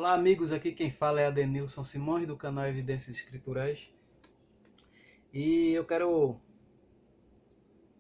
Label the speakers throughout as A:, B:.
A: Olá amigos, aqui quem fala é Adenilson Simões do canal Evidências Escriturais e eu quero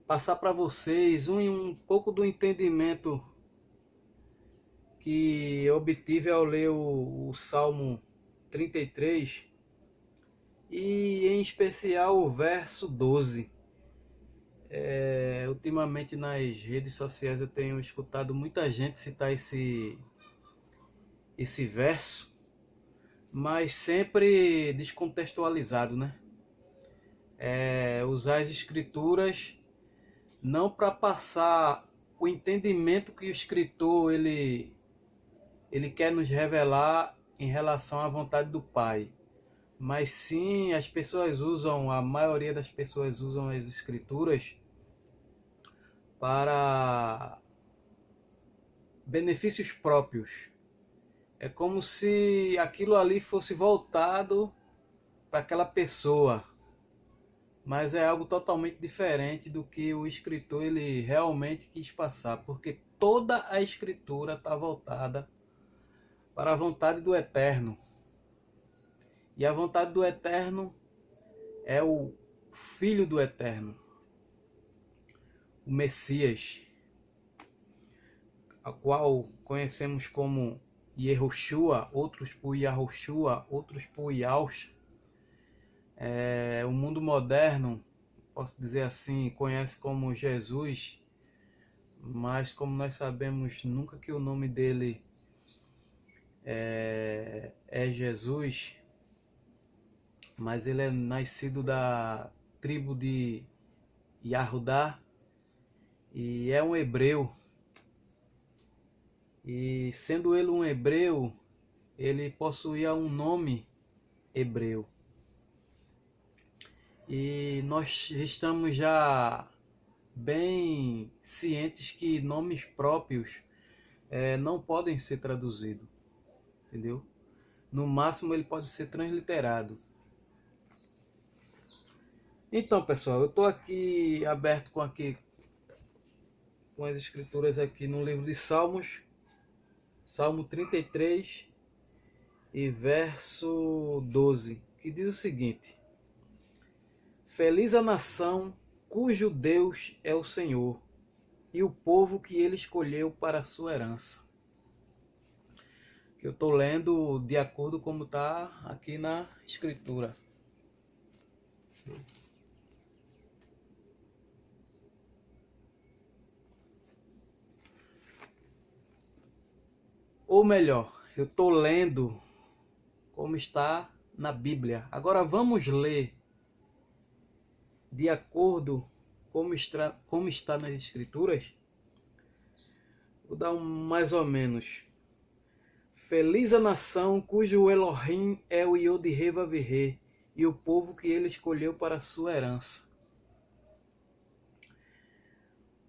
A: passar para vocês um pouco do entendimento que eu obtive ao ler o Salmo 33 e em especial o verso 12. Ultimamente nas redes sociais eu tenho escutado muita gente citar esse verso, mas sempre descontextualizado, né? Usar as escrituras não para passar o entendimento que o escritor ele quer nos revelar em relação à vontade do Pai, mas sim a maioria das pessoas usam as escrituras para benefícios próprios. É como se aquilo ali fosse voltado para aquela pessoa, mas é algo totalmente diferente do que o escritor ele realmente quis passar, porque toda a escritura está voltada para a vontade do Eterno. E a vontade do Eterno é o Filho do Eterno, o Messias, a qual conhecemos como Yehoshua, outros por Yahushua, outros por Yahusha. O mundo moderno, posso dizer assim, conhece como Jesus, mas como nós sabemos nunca que o nome dele é Jesus, mas ele é nascido da tribo de Yahudá e é um hebreu. E sendo ele um hebreu, ele possuía um nome hebreu. E nós estamos já bem cientes que nomes próprios não podem ser traduzidos, entendeu? No máximo ele pode ser transliterado. Então, pessoal, eu estou aqui aberto com as escrituras aqui no livro de Salmos, Salmo 33 e verso 12, que diz o seguinte: Feliz a nação cujo Deus é o Senhor, e o povo que ele escolheu para a sua herança. Que eu estou lendo de acordo como está aqui na escritura. Ou melhor, eu estou lendo como está na Bíblia. Agora vamos ler de acordo como está nas escrituras. Vou dar mais ou menos. Feliz a nação cujo Elohim é o Yod-Heh-Vav-Heh, e o povo que ele escolheu para a sua herança.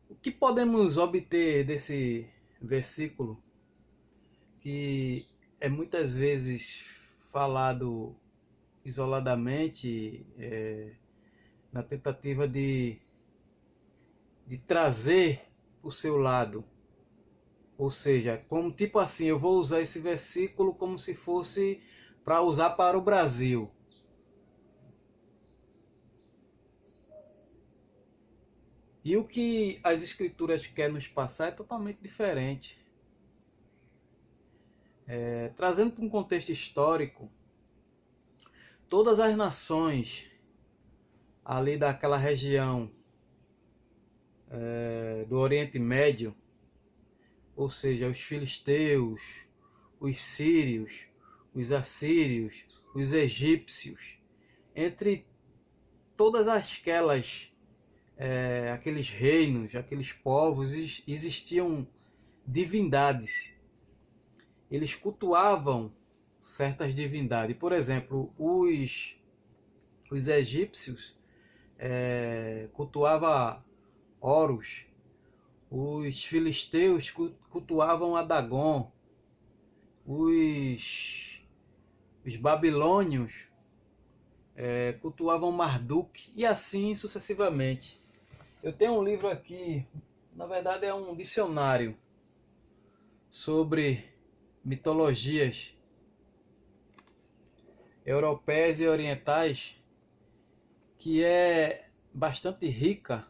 A: O que podemos obter desse versículo, que é muitas vezes falado isoladamente, na tentativa de trazer o seu lado? Ou seja, como tipo assim, eu vou usar esse versículo como se fosse para usar para o Brasil. E o que as escrituras querem nos passar é totalmente diferente. Trazendo para um contexto histórico, todas as nações ali daquela região do Oriente Médio, ou seja, os filisteus, os sírios, os assírios, os egípcios, entre todas aqueles reinos, aqueles povos, existiam divindades. Eles cultuavam certas divindades. Por exemplo, os egípcios cultuavam Horus, os filisteus cultuavam a Dagon, os babilônios cultuavam Marduk, e assim sucessivamente. Eu tenho um livro aqui, na verdade é um dicionário sobre mitologias europeias e orientais, que é bastante rica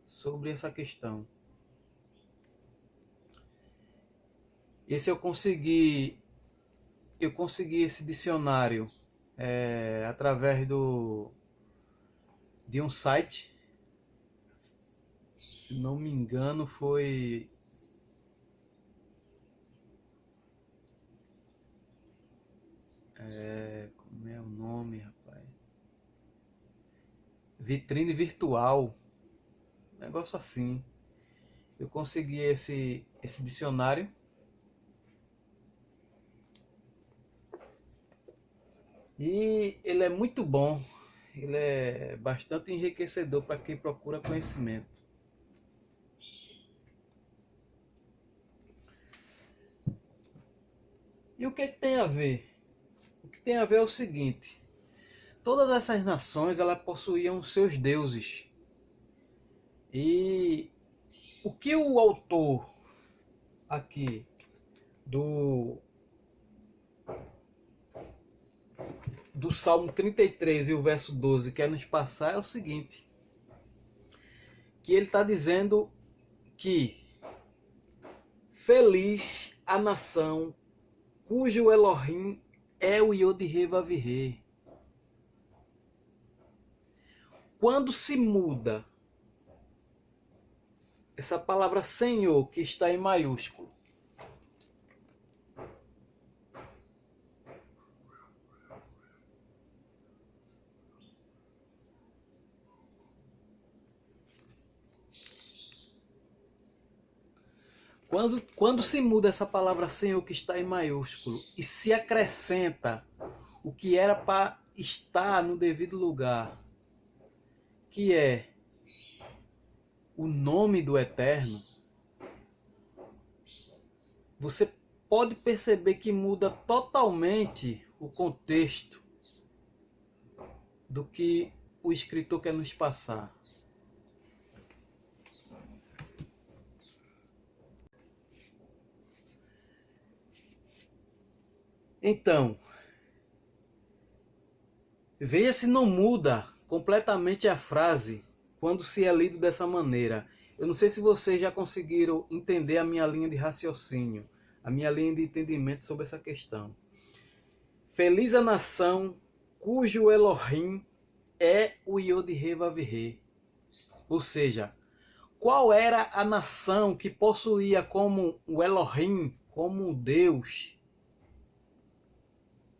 A: sobre essa questão. Eu consegui esse dicionário através de um site, se não me engano foi como é o nome, rapaz? Vitrine Virtual, negócio assim. Eu consegui esse dicionário e ele é muito bom. Ele é bastante enriquecedor para quem procura conhecimento. E o que tem a ver? O que tem a ver é o seguinte: todas essas nações elas possuíam seus deuses. E o que o autor aqui do Salmo 33 e o verso 12 quer nos passar é o seguinte: que ele está dizendo que feliz a nação cujo Elohim é o Yod-Heh-Vav-Heh. Quando se muda essa palavra Senhor, que está em maiúsculo, quando se muda essa palavra Senhor, que está em maiúsculo, e se acrescenta o que era para estar no devido lugar, que é o nome do Eterno, você pode perceber que muda totalmente o contexto do que o escritor quer nos passar. Então, veja se não muda completamente a frase quando se é lido dessa maneira. Eu não sei se vocês já conseguiram entender a minha linha de raciocínio, a minha linha de entendimento sobre essa questão. Feliz a nação cujo Elohim é o Yod-Heh-Vav-Heh. Ou seja, qual era a nação que possuía como o Elohim, como o Deus,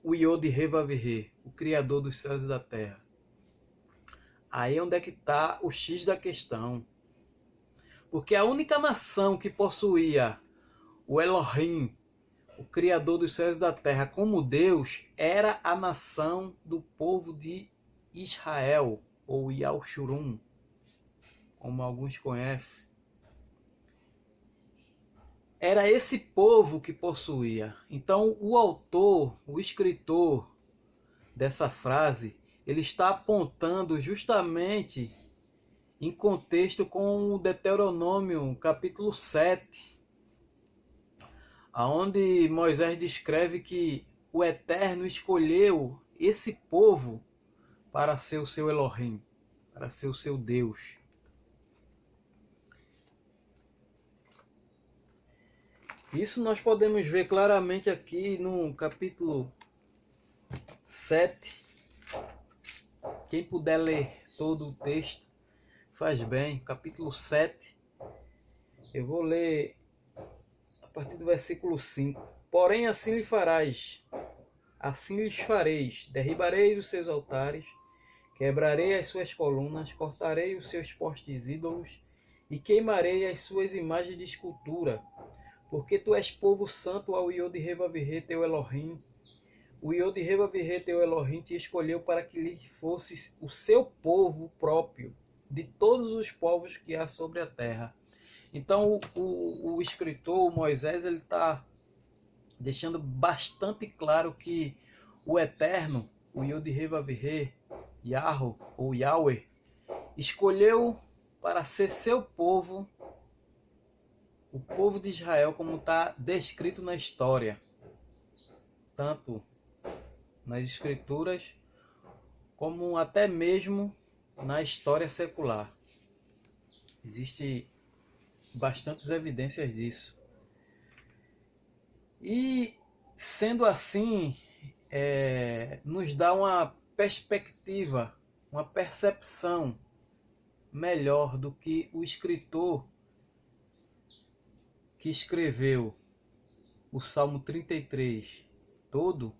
A: o Yod-Heh-Vav-Heh, o Criador dos céus e da terra? Aí é onde é que está o X da questão. Porque a única nação que possuía o Elohim, o Criador dos céus e da terra, como Deus, era a nação do povo de Israel, ou Yahshurum, como alguns conhecem. Era esse povo que possuía. Então o autor, o escritor dessa frase, ele está apontando justamente em contexto com o Deuteronômio capítulo 7, onde Moisés descreve que o Eterno escolheu esse povo para ser o seu Elohim, para ser o seu Deus. Isso nós podemos ver claramente aqui no capítulo 7. Quem puder ler todo o texto, faz bem. Capítulo 7. Eu vou ler a partir do versículo 5. Porém, assim lhe farás, assim lhes fareis, derribarei os seus altares, quebrarei as suas colunas, cortarei os seus postes ídolos e queimarei as suas imagens de escultura. Porque tu és povo santo ao Yod-Heh-Vav-Heh, teu Elohim. O Yod-Heh-Vav-Heh, teu Elohim, te escolheu para que lhe fosses o seu povo próprio, de todos os povos que há sobre a terra. Então o escritor, o Moisés, ele está deixando bastante claro que o Eterno, o Yod-Heh-Vav-Heh, Yahweh ou Yahweh, escolheu para ser seu povo, o povo de Israel, como está descrito na história, tanto nas escrituras, como até mesmo na história secular. Existem bastantes evidências disso. E, sendo assim, nos dá uma perspectiva, uma percepção melhor do que o escritor que escreveu o Salmo 33 todo,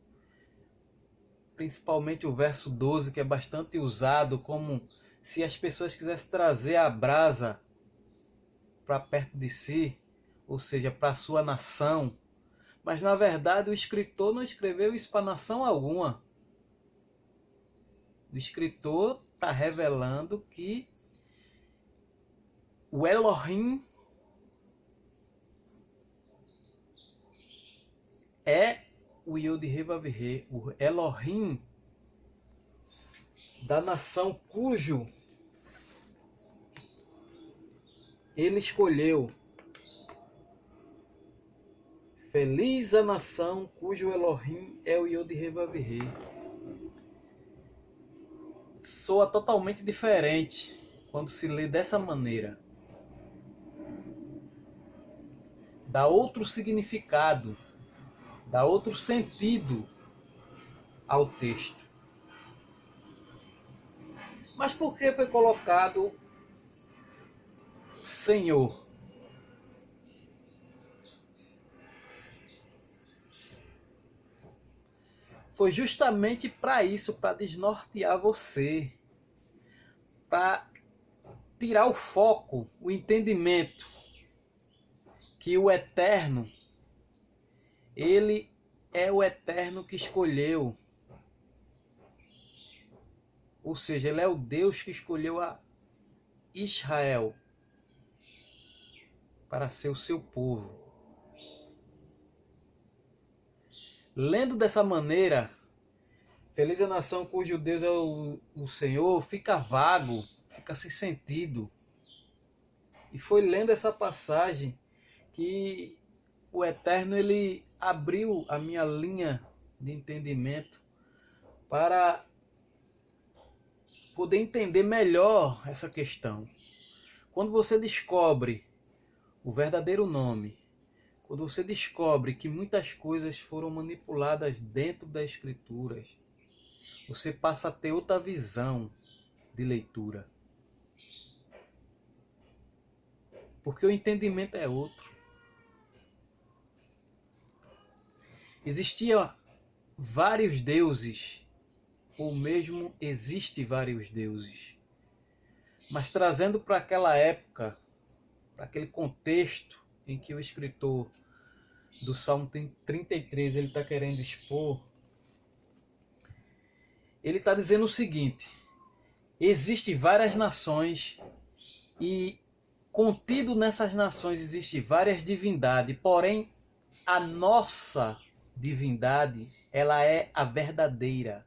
A: principalmente o verso 12, que é bastante usado como se as pessoas quisessem trazer a brasa para perto de si, ou seja, para a sua nação. Mas na verdade o escritor não escreveu isso para nação alguma. O escritor está revelando que o Elohim é o Yod-Heh-Vav-Heh, o Elohim da nação cujo ele escolheu. Feliz a nação cujo Elohim é o Yod-Heh-Vav-Heh. Soa totalmente diferente quando se lê dessa maneira. Dá outro significado, dá outro sentido ao texto. Mas por que foi colocado Senhor? Foi justamente para isso, para desnortear você, para tirar o foco, o entendimento que o Eterno, ele é o Eterno que escolheu. Ou seja, ele é o Deus que escolheu a Israel para ser o seu povo. Lendo dessa maneira, feliz a nação cujo Deus é o Senhor, fica vago, fica sem sentido. E foi lendo essa passagem que o Eterno ele abriu a minha linha de entendimento para poder entender melhor essa questão. Quando você descobre o verdadeiro nome, quando você descobre que muitas coisas foram manipuladas dentro das Escrituras, você passa a ter outra visão de leitura. Porque o entendimento é outro. Existiam vários deuses, ou mesmo existe vários deuses. Mas trazendo para aquela época, para aquele contexto em que o escritor do Salmo 33 ele está querendo expor, ele está dizendo o seguinte: existem várias nações e contido nessas nações existem várias divindades, porém a nossa divindade, ela é a verdadeira.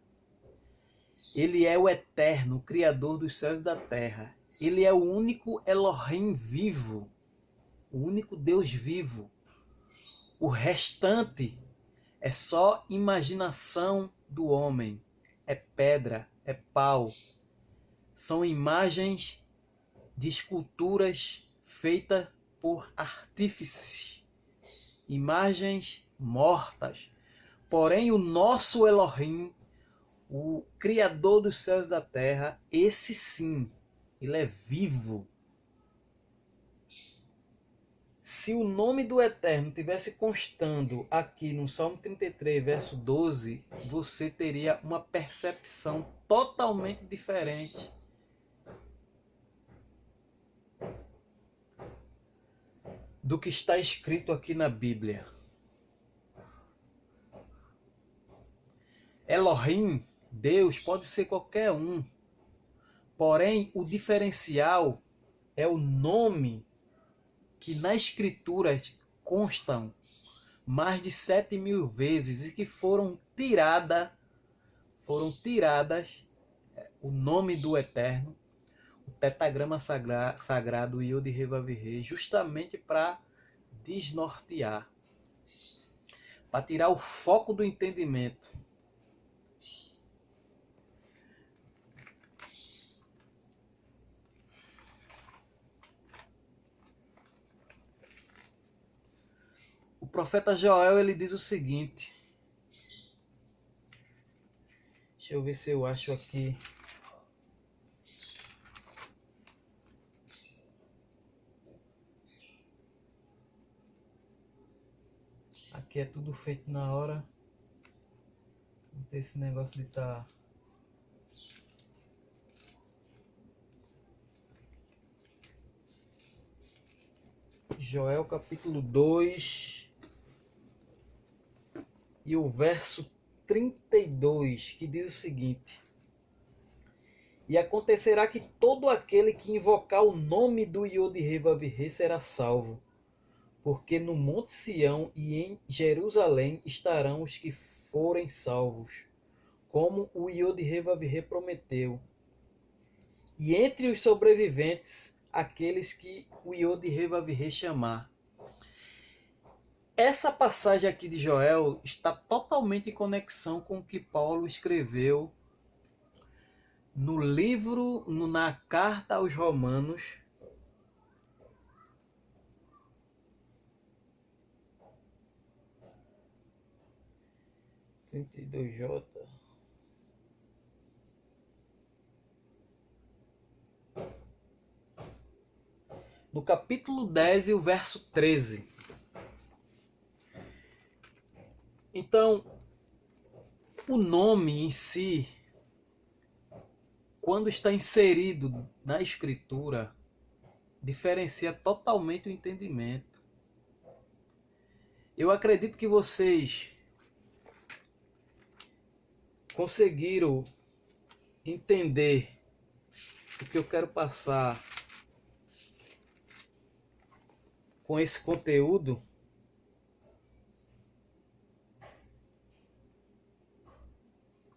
A: Ele é o Eterno, o Criador dos céus e da terra. Ele é o único Elohim vivo, o único Deus vivo. O restante é só imaginação do homem. É pedra, é pau. São imagens de esculturas feitas por artífice. Imagens mortas. Porém, o nosso Elohim, o Criador dos céus e da terra, esse sim, ele é vivo. Se o nome do Eterno tivesse constando aqui no Salmo 33, verso 12, você teria uma percepção totalmente diferente. Do que está escrito aqui na Bíblia. Elohim, Deus, pode ser qualquer um. Porém, o diferencial é o nome que na Escritura constam mais de 7.000 vezes e que foram tiradas o nome do Eterno, o tetragrama sagrado Yod-Heh-Vav-Heh, justamente para desnortear, para tirar o foco do entendimento. O profeta Joel, ele diz o seguinte. Deixa eu ver se eu acho aqui. Aqui é tudo feito na hora. Não tem esse negócio de estar... Joel capítulo 2 e o verso 32, que diz o seguinte: E acontecerá que todo aquele que invocar o nome do Iod-Rei-Vav-Rei será salvo, porque no Monte Sião e em Jerusalém estarão os que forem salvos, como o Iod-Rei-Vav-Rei prometeu. E entre os sobreviventes, aqueles que o Iod-Rei-Vav-Rei chamar. Essa passagem aqui de Joel está totalmente em conexão com o que Paulo escreveu no livro, na carta aos Romanos, (32J), no capítulo 10 e o verso 13. Então, o nome em si, quando está inserido na Escritura, diferencia totalmente o entendimento. Eu acredito que vocês conseguiram entender o que eu quero passar com esse conteúdo.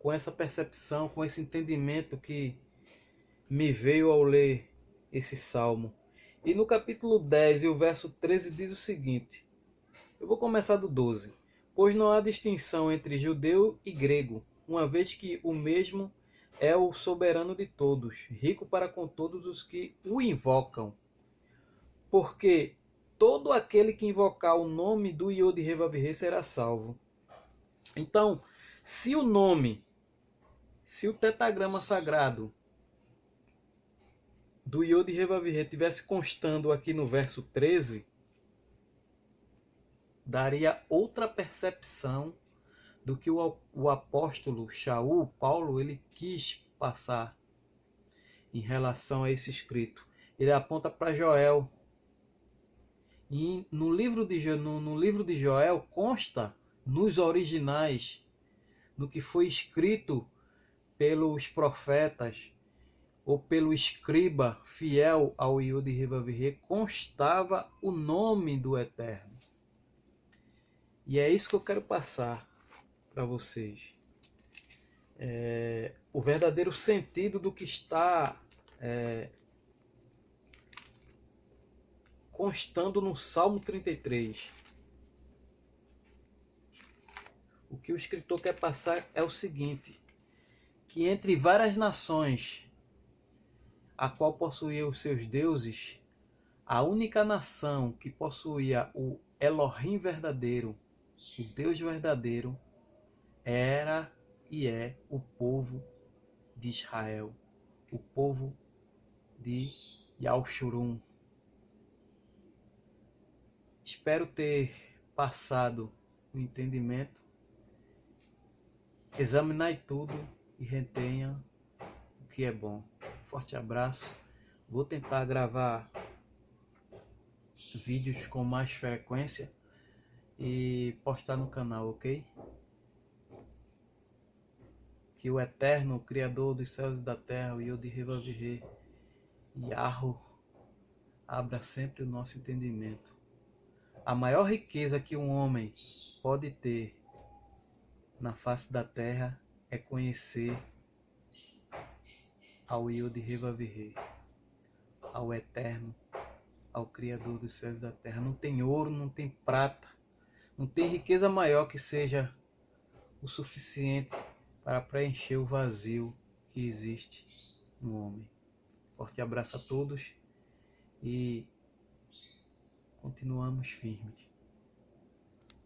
A: Com essa percepção, com esse entendimento que me veio ao ler esse salmo. E no capítulo 10 e o verso 13 diz o seguinte. Eu vou começar do 12. Pois não há distinção entre judeu e grego, uma vez que o mesmo é o soberano de todos, rico para com todos os que o invocam. Porque todo aquele que invocar o nome do Iod-Rei-Vav-Rei será salvo. Então, se o tetagrama sagrado do Iod-Rei-Vav-Rei tivesse constando aqui no verso 13, daria outra percepção do que o apóstolo Shaul, Paulo, ele quis passar em relação a esse escrito. Ele aponta para Joel. E no livro de Joel consta, nos originais, no que foi escrito pelos profetas, ou pelo escriba fiel ao Iod-Rei-Vav-Rei, constava o nome do Eterno. E é isso que eu quero passar para vocês. O verdadeiro sentido do que está constando no Salmo 33. O que o escritor quer passar é o seguinte: que entre várias nações, a qual possuía os seus deuses, a única nação que possuía o Elohim verdadeiro, o Deus verdadeiro, era e é o povo de Israel, o povo de Yahushurum. Espero ter passado o entendimento. Examinai tudo e retenha o que é bom. Forte abraço. Vou tentar gravar vídeos com mais frequência e postar no canal, ok? Que o Eterno, o Criador dos céus e da terra, o Iod-Rei-Vav-Rei, Yahweh, abra sempre o nosso entendimento. A maior riqueza que um homem pode ter na face da terra é conhecer ao Iod-Rei-Vav-Rei, ao Eterno, ao Criador dos céus e da terra. Não tem ouro, não tem prata, não tem riqueza maior que seja o suficiente para preencher o vazio que existe no homem. Forte abraço a todos e continuamos firmes.